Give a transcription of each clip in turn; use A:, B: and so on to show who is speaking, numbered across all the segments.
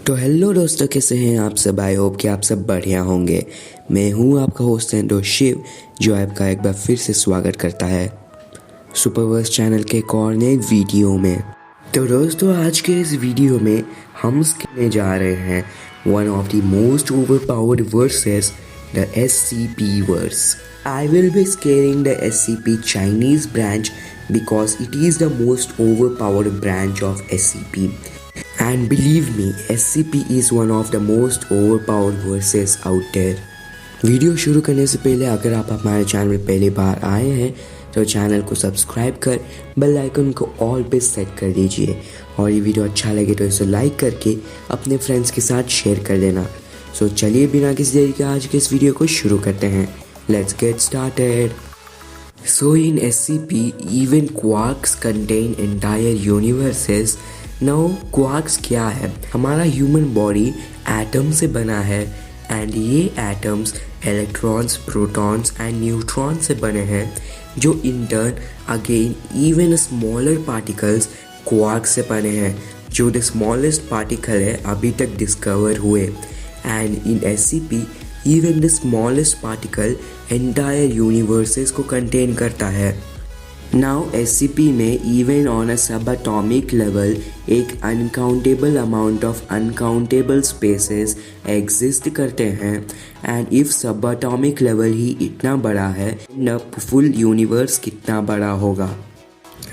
A: तो हेलो दोस्तों, कैसे हैं आप सब। आई होप कि आप सब बढ़िया होंगे। मैं हूं आपका होस्ट एंड शिव, जो आपका एक बार फिर से स्वागत करता है सुपरवर्स चैनल के एक और नए वीडियो में। तो दोस्तों, आज के इस वीडियो में हम सीखने जा रहे हैं one of the most overpowered verses, the SCP verse. I will be scaring the SCP Chinese branch because it is the most overpowered branch of SCP. And believe me, SCP is one of the most overpowered verses out there. Video शुरू करने से पहले अगर आप हमारे channel में पहली बार आए हैं तो चैनल को सब्सक्राइब कर बेल आइकन को ऑल पे सेट कर दीजिए, और ये वीडियो अच्छा लगे तो इसे लाइक करके अपने फ्रेंड्स के साथ शेयर कर देना। सो चलिए बिना किसी देरी के आज के इस वीडियो को शुरू करते हैं। Let's get started. So in SCP, even quarks contain entire universes. Now quarks क्या है? हमारा ह्यूमन बॉडी एटम से बना है, एंड ये atoms electrons, protons and neutron से बने हैं, जो in turn again even smaller particles quark से बने हैं, जो द स्मॉलेस्ट पार्टिकल है अभी तक डिस्कवर हुए। And in SCP even the smallest particle entire universes को कंटेन करता है। नाउ SCP में even on a subatomic level एक uncountable amount of uncountable spaces exist करते हैं, and if subatomic level ही इतना बड़ा है, न फुल यूनिवर्स कितना बड़ा होगा।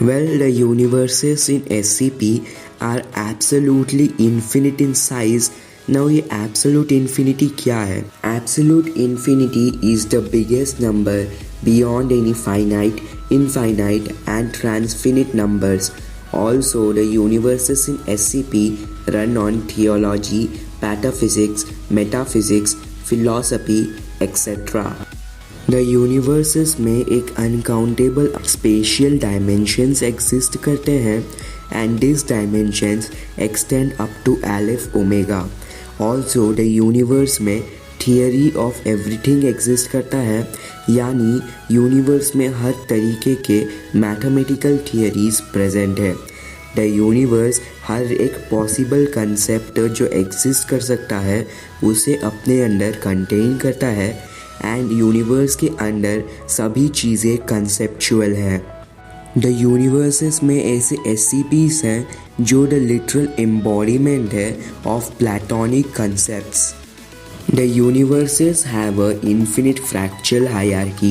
A: Well, the universes in SCP are absolutely infinite in size. Now ये एब्सोल्यूट इन्फिनिटी क्या है? Absolute infinity is the biggest number beyond any finite, infinite and transfinite numbers. Also, the universes in SCP run on theology, pataphysics, metaphysics, philosophy, etc. The universes में एक uncountable spatial dimensions exist करते हैं, and these dimensions extend up to Aleph Omega. Also, the universe में theory of everything exist करता है, यानी universe में हर तरीके के मैथमेटिकल थियरीज प्रेजेंट है। द यूनिवर्स हर एक पॉसिबल कंसेप्ट जो एग्जिस्ट कर सकता है उसे अपने अंदर कंटेन करता है, एंड यूनिवर्स के अंदर सभी चीज़ें कंसेप्चुअल है। द यूनिवर्सेस में ऐसे SCPs हैं जो द लिटरल एम्बॉडीमेंट है of platonic concepts. The universes have an infinite fractal hierarchy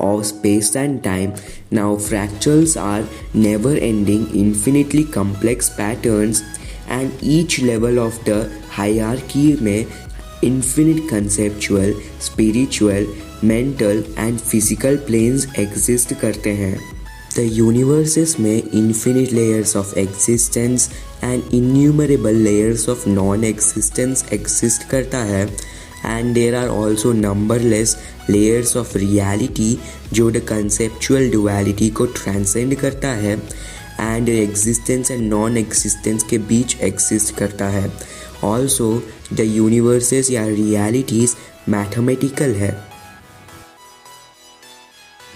A: of space and time. Now fractals are never-ending, infinitely complex patterns, and each level of the hierarchy में infinite conceptual, spiritual, mental and physical planes exist करते हैं। The universes में infinite layers of existence and innumerable layers of non-existence exist करता है, and there are also numberless layers of reality जो the conceptual duality को transcend करता है, and existence and non-existence के बीच exist करता है। Also the universes या realities mathematical है।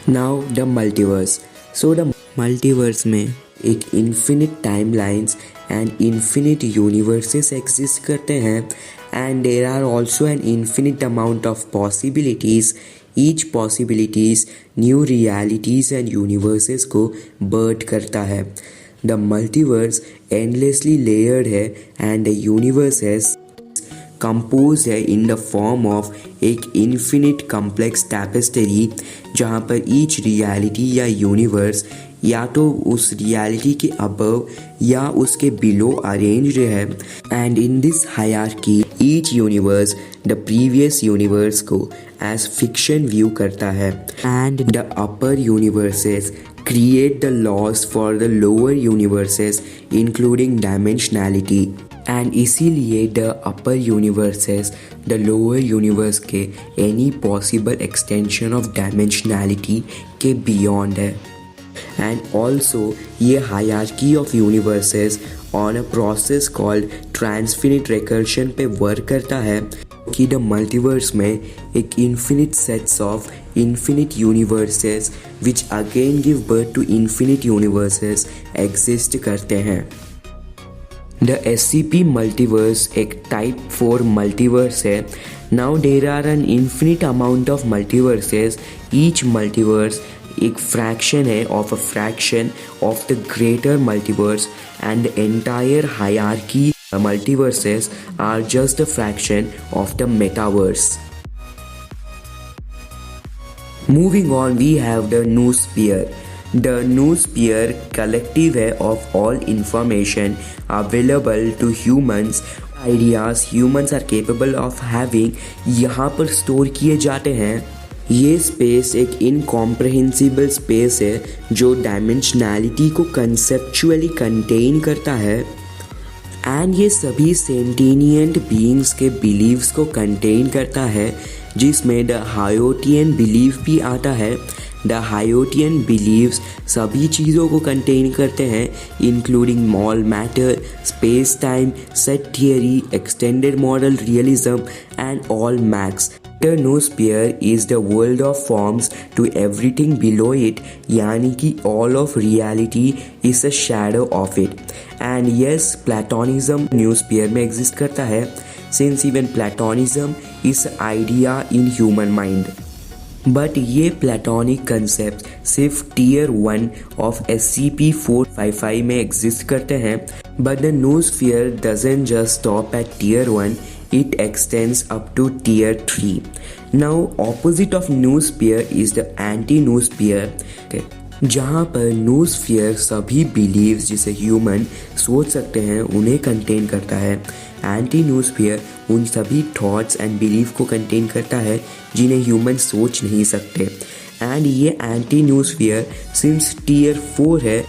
A: Now the multiverse. So the multiverse में एक infinite timelines and infinite universes exist करते हैं, and there are also an infinite amount of possibilities. Each possibilities new realities and universes को birth करता है। The multiverse endlessly layered है, and the universes composed है in the form of एक infinite complex tapestry, जहाँ पर each reality या universe या तो उस रियलिटी के अबव या उसके बिलो अरेंज्ड है, and in this hierarchy each universe the previous universe को एज फिक्शन व्यू करता है, and the upper universes create the laws for the lower universes including dimensionality, and इसीलिए the upper universes the lower universe के any possible extension of dimensionality के beyond है। And also ये hierarchy of universes on a process called transfinite recursion पे work करता है, कि the multiverse में एक infinite sets of infinite universes which again give birth to infinite universes exist करते हैं। द SCP मल्टीवर्स एक टाइप 4 मल्टीवर्स है. Now there are an infinite amount of multiverses. Each multiverse एक फ्रैक्शन है of a fraction of the greater multiverse and the entire hierarchy multiverses are just a fraction of the metaverse. Moving on, we have the noosphere. The noosphere collective है of all information available to humans. Ideas humans are capable of having यहाँ पर store किए जाते हैं. ये space एक इनकॉम्प्रहेंसिबल space है जो डायमेंशनैलिटी को कंसेप्चुअली कंटेन करता है. एंड ये सभी सेंटिनियंट बीइंग्स के बिलीव्स को कंटेन करता है, जिसमें द हायोटियन बिलीव भी आता है. द हायोटियन बिलीव्स सभी चीज़ों को कंटेन करते हैं, including mall matter, space time, set theory, extended model realism and all max. The noosphere is the world of forms to everything below it, यानी कि all of reality is a shadow of it. And yes, Platonism noosphere में exist करता है, since even Platonism is an idea in human mind. But ये platonic concept सिर्फ tier 1 of SCP-455 में exist करते हैं. But the noosphere doesn't just stop at tier 1, it extends up to tier 3. Now opposite of noosphere is the anti-noosphere, जहाँ पर noosphere सभी beliefs जिसे human सोच सकते हैं उन्हें कंटेन करता है. एंटी noosphere उन सभी थॉट्स एंड बिलीफ को कंटेन करता है जिन्हें ह्यूमन सोच नहीं सकते. एंड ये एंटी noosphere सिंस टीयर 4 है,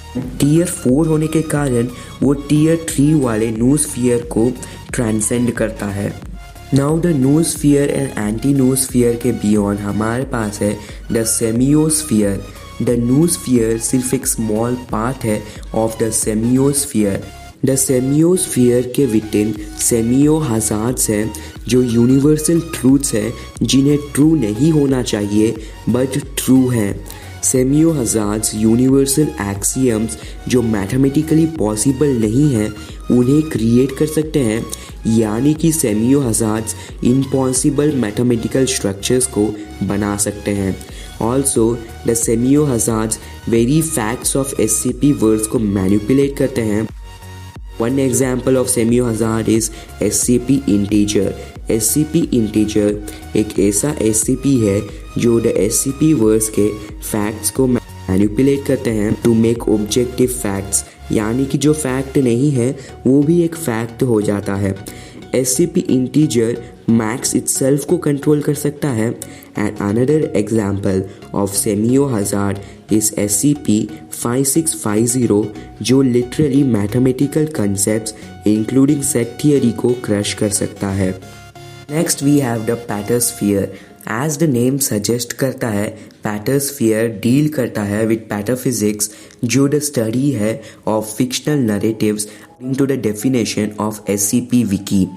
A: टीयर 4 होने के कारण वो टीयर 3 वाले noosphere को ट्रांसेंड करता है. Now the noosphere and anti noosphere के बियॉन्ड हमारे पास है द सेमियोस्फीयर. द noosphere सिर्फ एक स्मॉल पार्ट है ऑफ द सेमियोस्फीयर. द सेमियोस्फीयर के विटिन सेमियो हजार्ड्स हैं जो यूनिवर्सल ट्रूथ्स हैं जिन्हें ट्रू नहीं होना चाहिए बट ट्रू हैं. सेमियो हजार्ड्स यूनिवर्सल एक्सियम्स जो मैथमेटिकली पॉसिबल नहीं हैं उन्हें क्रिएट कर सकते हैं, यानी कि semio hazards impossible mathematical structures को बना सकते हैं. Also the semio hazards very facts of SCP words को मैनिपुलेट करते हैं. One example of semiohazard is SCP integer. SCP integer एक ऐसा SCP है जो द SCP वर्ड्स के फैक्ट्स को मैनिपुलेट करते हैं टू मेक ऑब्जेक्टिव फैक्ट्स, यानी कि जो फैक्ट नहीं है वो भी एक फैक्ट हो जाता है. SCP integer मैक्स इटसेल्फ को कंट्रोल कर सकता है. And another example of semiohazard is SCP-5650 जो literally mathematical concepts including set theory को क्रश कर सकता है. Next we have the patasphere. As the name suggest करता है, पैटरस्फीयर डील करता है विद पैटाफिजिक्स जो द स्टडी है of fictional narratives to the definition of SCP wiki.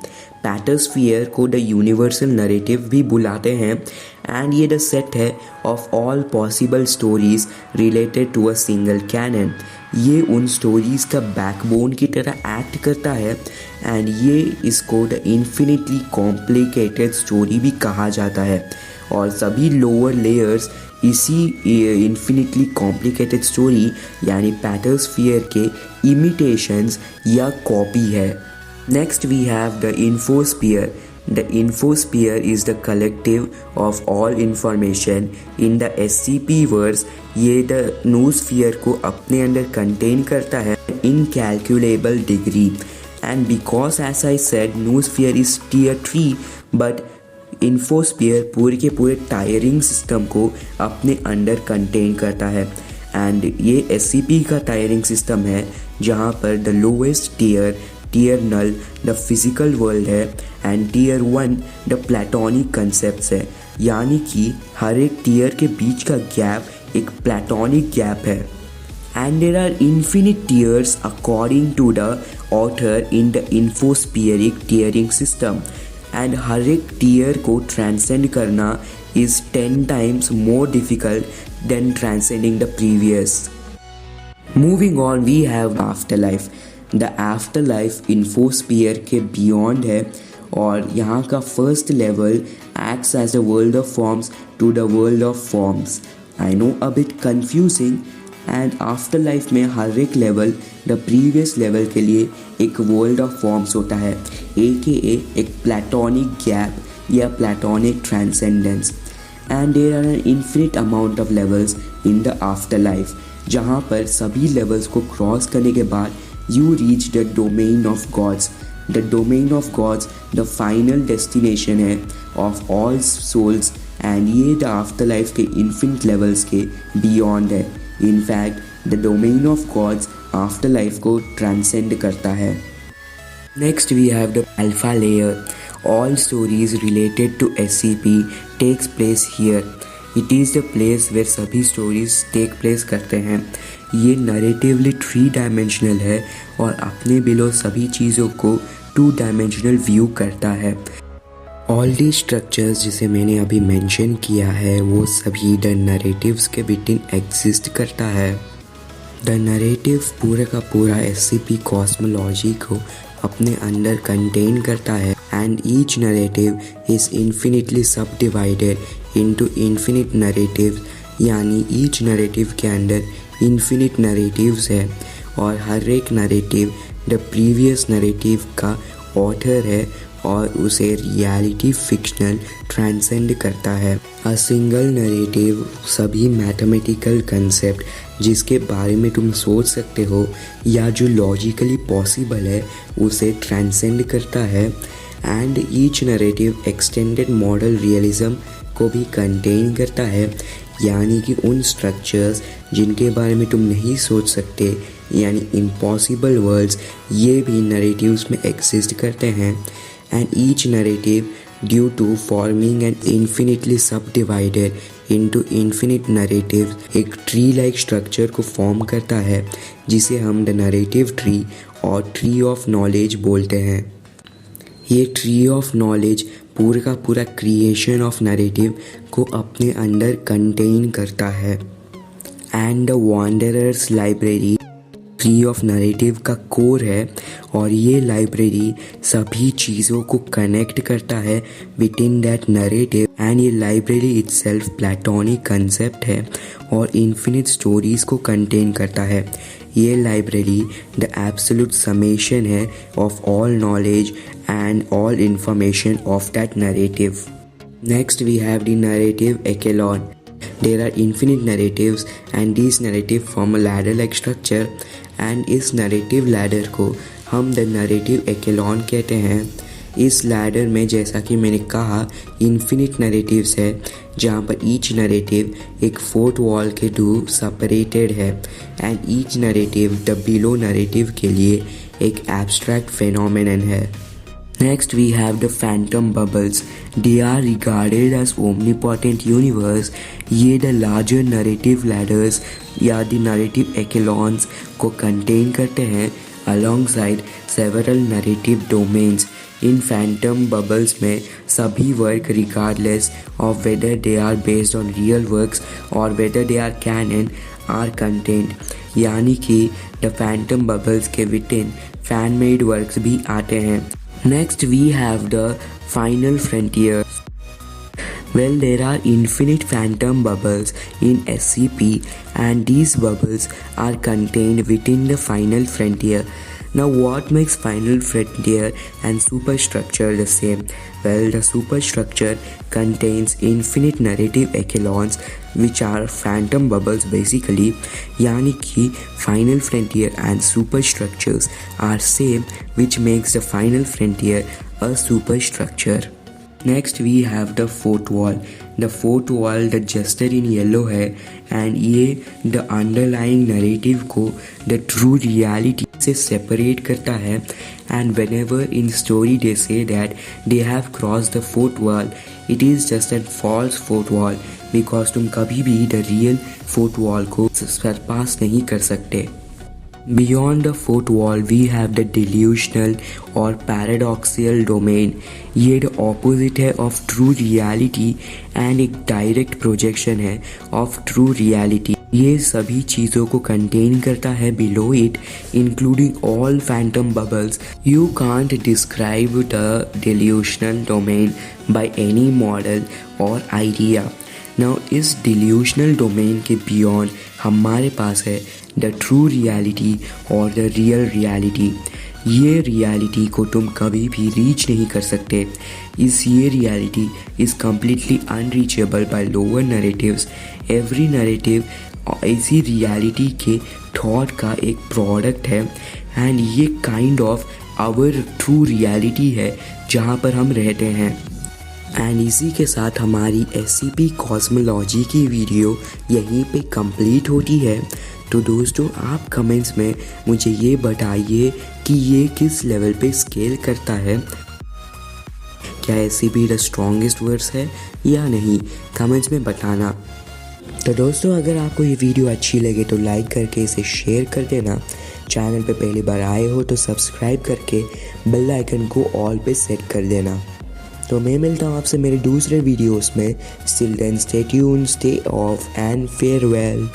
A: Patasphere को द यूनिवर्सल नरेटिव भी बुलाते हैं एंड ये द सेट है of all possible stories related to a single canon. ये उन स्टोरीज़ का बैकबोन की तरह एक्ट करता है एंड ये इसको द इन्फिनिटली कॉम्प्लिकेटेड स्टोरी भी कहा जाता है. और सभी लोअर लेयर्स इसी इन्फिनिटली कॉम्प्लिकेटेड स्टोरी यानी पैटरस्फीयर के इमिटेशंस या कॉपी है. Next we have the infosphere. The infosphere is the collective of all information in the SCP verse. ये the noosphere को अपने अंदर contain करता है incalculable degree. And because as I said noosphere is tier 3, but infosphere पूरे के पूरे tiering system को अपने अंदर contain करता है. And ये SCP का tiering system है जहाँ पर the lowest tier null the physical world है and tier 1 the Platonic concepts है, यानी कि हर एक टीयर के बीच का गैप एक प्लेटोनिक गैप है. And there are infinite tiers according to the author in the infospheric tiering system. And हर एक टीयर को ट्रांसेंड करना is 10 times more difficult than transcending the previous. Moving on, we have afterlife. The afterlife infosphere के beyond है और यहाँ का first level acts as a world of forms to the world of forms. I know a bit confusing and afterlife में हर एक level the previous level के लिए एक वर्ल्ड ऑफ फॉर्म्स होता है, AKA एक प्लेटोनिक गैप या platonic transcendence. And there are an infinite amount of levels in the afterlife, जहाँ पर सभी लेवल्स को क्रॉस करने के बाद you reach the domain of gods. The domain of gods the final destination है of all souls and ये the afterlife के इन्फिनिट लेवल्स के बियॉन्ड है। In fact the domain of gods afterlife को transcend करता है। Next we have the alpha layer. All stories related to SCP takes place here. It is the place where सभी stories take place करते हैं। ये narratively 3 dimensional है और अपने बिलो सभी चीज़ों को 2 dimensional view करता है। All these structures जिसे मैंने अभी mention किया है वो सभी the narratives के बिटवीन exist करता है। The narrative पूरे का पूरा SCP cosmology को अपने अंदर कंटेन करता है and each narrative is infinitely subdivided into infinite narratives, यानी each narrative के अंदर infinite narratives है और हर एक narrative the previous narrative का author है और उसे रियलिटी फिक्शनल ट्रांसेंड करता है। अ सिंगल नरेटिव सभी मैथमेटिकल कंसेप्ट जिसके बारे में तुम सोच सकते हो या जो लॉजिकली पॉसिबल है उसे ट्रांसेंड करता है। And each narrative extended model realism को भी कंटेन करता है, यानी कि उन स्ट्रक्चर्स जिनके बारे में तुम नहीं सोच सकते यानी इम्पॉसिबल वर्ल्ड्स ये भी नरेटिव्स में एग्जिस्ट करते हैं। And each narrative due to forming an infinitely subdivided into infinite narratives एक ट्री लाइक स्ट्रक्चर को फॉर्म करता है जिसे हम द नरेटिव ट्री और ट्री ऑफ नॉलेज बोलते हैं। ये ट्री ऑफ नॉलेज पूरा का पूरा क्रिएशन ऑफ नरेटिव को अपने अंदर कंटेन करता है। And the wanderers library tree of narrative का कोर है और ये लाइब्रेरी सभी चीज़ों को कनेक्ट करता है with in that narrative. And ये लाइब्रेरी इटसेल्फ प्लेटोनिक कंसेप्ट है और इन्फिनिट स्टोरीज़ को कंटेन करता है। ये लाइब्रेरी द एब्सोल्यूट समेशन है of all knowledge and all information of that narrative. Next we have the narrative axelon. There are infinite narratives and these narratives form a ladder like structure and इस narrative ladder को हम the narrative echelon कहते हैं। इस ladder में जैसा कि मैंने कहा infinite narratives है जहाँ पर each narrative एक fourth wall के do separated है and each narrative the below narrative के लिए एक abstract phenomenon है। Next we have the phantom bubbles. They are regarded as omnipotent universe. ये the larger narrative ladders या the narrative echelons को contain करते हैं alongside several narrative domains. इन phantom bubbles में सभी work regardless of whether they are based on real works or whether they are canon are contained. यानी कि the phantom bubbles के within fan made works भी आते हैं। Next we have the final frontier. Well, there are infinite phantom bubbles in SCP and these bubbles are contained within the final frontier. Now what makes final frontier and superstructure the same? Well, the superstructure contains infinite narrative echelons which are phantom bubbles basically, यानी कि final frontier and superstructures are same which makes the final frontier a superstructure. Next we have the fourth wall. The fourth wall the gesture in yellow है and ये the underlying narrative को the true reality से separate करता है and whenever in story they say that they have crossed the fourth wall, it is just a false fourth wall because तुम कभी भी the real fourth wall को surpass नहीं कर सकते। Beyond the fourth wall we have the delusional or paradoxical domain. ये the opposite है of true reality and एक direct projection है of true reality. ये सभी चीज़ों को कंटेन करता है below it, including all Phantom bubbles. You can't describe the delusional domain by any model और आइडिया. नाउ इस डिल्यूशनल डोमेन के बियॉन्ड हमारे पास है द ट्रू रियलिटी और द रियल रियलिटी. ये रियलिटी को तुम कभी भी रीच नहीं कर सकते. ये reality is completely unreachable by lower narratives. Every narrative ऐसी रियलिटी के थॉट का एक प्रोडक्ट है एंड ये kind of our true reality है जहाँ पर हम रहते हैं. एंड इसी के साथ हमारी SCP कॉस्मोलॉजी की वीडियो यहीं पे कंप्लीट होती है. तो दोस्तों आप कमेंट्स में मुझे ये बताइए कि ये किस लेवल पे स्केल करता है. क्या SCP द स्ट्रॉन्गेस्ट वर्ड्स है या नहीं, कमेंट्स में बताना. तो दोस्तों अगर आपको ये वीडियो अच्छी लगे तो लाइक करके इसे शेयर कर देना. चैनल पे पहली बार आए हो तो सब्सक्राइब करके बेल आइकन को ऑल पे सेट कर देना. तो मैं मिलता हूँ आपसे मेरे दूसरे वीडियोस में. Still then stay tuned, stay off and farewell.